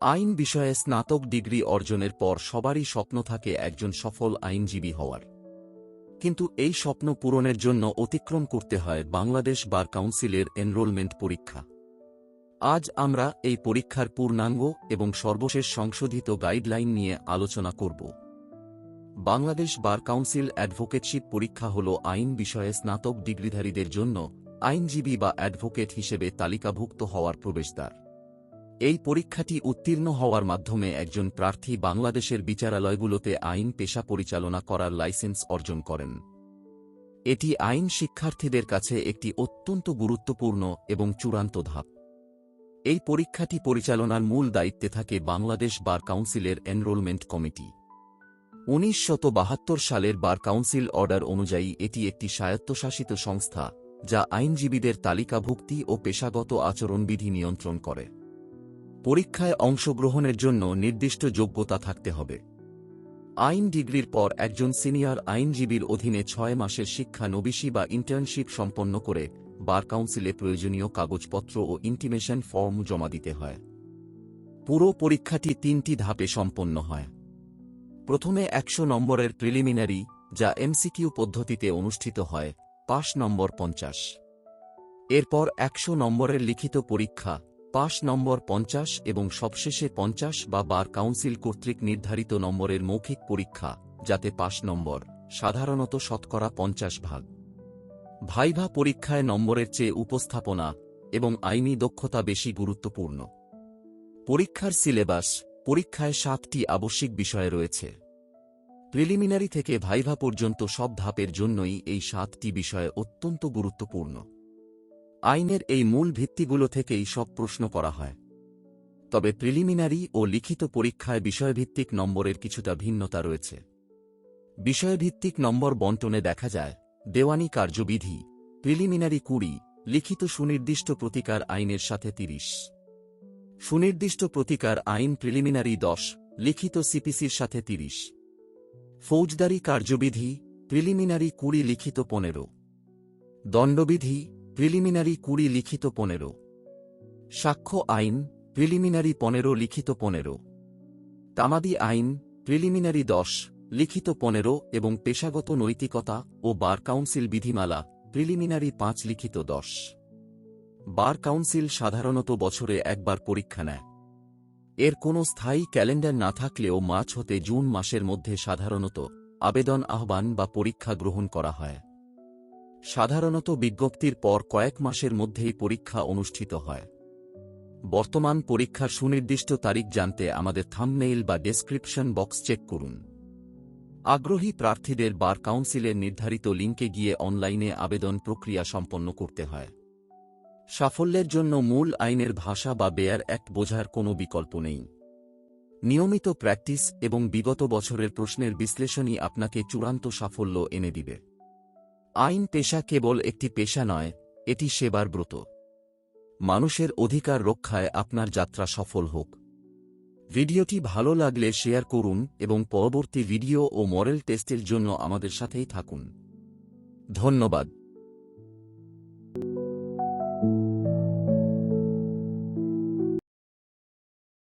আইন বিষয়ে স্নাতক ডিগ্রি অর্জনের পর সবারই স্বপ্ন থাকে একজন সফল আইনজীবী হওয়ার। কিন্তু এই স্বপ্ন পূরণের জন্য অতিক্রম করতে হয় বাংলাদেশ বার কাউন্সিলের এনরোলমেন্ট পরীক্ষা। আজ আমরা এই পরীক্ষার পূর্ণাঙ্গ এবং সর্বশেষ সংশোধিত গাইডলাইন নিয়ে আলোচনা করব। বাংলাদেশ বার কাউন্সিল অ্যাডভোকেটশিপ পরীক্ষা হল আইন বিষয়ে স্নাতক ডিগ্রিধারীদের জন্য আইনজীবী বা অ্যাডভোকেট হিসেবে তালিকাভুক্ত হওয়ার প্রবেশদ্বার। এই পরীক্ষাটি উত্তীর্ণ হওয়ার মাধ্যমে একজন প্রার্থী বাংলাদেশের বিচারালয়গুলোতে আইন পেশা পরিচালনা করার লাইসেন্স অর্জন করেন। এটি আইন শিক্ষার্থীদের কাছে একটি অত্যন্ত গুরুত্বপূর্ণ এবং চূড়ান্ত ধাপ। এই পরীক্ষাটি পরিচালনার মূল দায়িত্বে থাকে বাংলাদেশ বার কাউন্সিলের এনরোলমেন্ট কমিটি। 1972 সালের বার কাউন্সিল অর্ডার অনুযায়ী এটি একটি স্বায়ত্তশাসিত সংস্থা যা আইনজীবীদের তালিকাভুক্তি ও পেশাগত আচরণবিধি নিয়ন্ত্রণ করে। পরীক্ষায় অংশগ্রহণের জন্য নির্দিষ্ট যোগ্যতা থাকতে হবে। আইন ডিগ্রির পর একজন সিনিয়র আইনজীবীর অধীনে 6 মাসের শিক্ষা নবিশি বা ইন্টার্নশিপ সম্পন্ন করে বার কাউন্সিলে প্রয়োজনীয় কাগজপত্র ও ইন্টিমেশন ফর্ম জমা দিতে হয়। পুরো পরীক্ষাটি 3টি ধাপে সম্পন্ন হয়। প্রথমে 100 নম্বরের প্রিলিমিনারি, যা এমসিকিউ পদ্ধতিতে অনুষ্ঠিত হয়, পাস নম্বর 50। এরপর 100 নম্বরের লিখিত পরীক্ষা, পাস নম্বর 50 এবং সবশেষে 50 বা বার কাউন্সিল কর্তৃক নির্ধারিত নম্বরের মৌখিক পরীক্ষা, যাতে পাস নম্বর সাধারণত শতকরা 50%। ভাইভা পরীক্ষায় নম্বরের চেয়ে উপস্থাপনা এবং আইনি দক্ষতা বেশি গুরুত্বপূর্ণ। পরীক্ষার সিলেবাস: পরীক্ষায় 7টি আবশ্যিক বিষয় রয়েছে। প্রিলিমিনারি থেকে ভাইভা পর্যন্ত সব ধাপের জন্যই এই 7টি বিষয় অত্যন্ত গুরুত্বপূর্ণ। আইনের এই মূল ভিত্তিগুলো থেকেই সব প্রশ্ন করা হয়। তবে প্রিলিমিনারি ও লিখিত পরীক্ষায় বিষয়ভিত্তিক নম্বরের কিছুটা ভিন্নতা রয়েছে। বিষয়ভিত্তিক নম্বর বণ্টনে দেখা যায়: দেওয়ানি কার্যবিধি, প্রিলিমিনারি 20, লিখিত সুনির্দিষ্ট প্রতিকার আইনের সাথে 30, সুনির্দিষ্ট প্রতিকার আইন প্রিলিমিনারি 10, লিখিত সিপিসির সাথে 30, ফৌজদারি কার্যবিধি, প্রিলিমিনারি 20, লিখিত 15, দণ্ডবিধি, প্রিলিমিনারি 20, লিখিত 15, সাক্ষ্য আইন, প্রিলিমিনারি 15, লিখিত 15, তামাদি আইন, প্রিলিমিনারি 10, লিখিত 15 এবং পেশাগত নৈতিকতা ও বার কাউন্সিল বিধিমালা, প্রিলিমিনারি 5, লিখিত 10। বার কাউন্সিল সাধারণত বছরে একবার পরীক্ষা নেয়। এর কোনো স্থায়ী ক্যালেন্ডার না থাকলেও মার্চ হতে জুন মাসের মধ্যে সাধারণত আবেদন আহ্বান বা পরীক্ষা গ্রহণ করা হয়। সাধারণত বিজ্ঞপ্তির পর কয়েক মাসের মধ্যেই পরীক্ষা অনুষ্ঠিত হয়। বর্তমান পরীক্ষার সুনির্দিষ্ট তারিখ জানতে আমাদের থাম্বনেইল বা ডেসক্রিপশন বক্স চেক করুন। আগ্রহী প্রার্থীদের বার কাউন্সিলের নির্ধারিত লিঙ্কে গিয়ে অনলাইনে আবেদন প্রক্রিয়া সম্পন্ন করতে হয়। সাফল্যের জন্য মূল আইনের ভাষা বা বেয়ার অ্যাক্ট বোঝার কোনো বিকল্প নেই। নিয়মিত প্র্যাকটিস এবং বিগত বছরের প্রশ্নের বিশ্লেষণই আপনাকে চূড়ান্ত সাফল্য এনে দিবে। আইন পেশা কেবল একটি পেশা নয়, এটি সেবার ব্রত। মানুষের অধিকার রক্ষায় আপনার যাত্রা সফল হোক। ভিডিওটি ভালো লাগলে শেয়ার করুন এবং পরবর্তী ভিডিও ও মডেল টেস্টের জন্য আমাদের সাথেই থাকুন। ধন্যবাদ।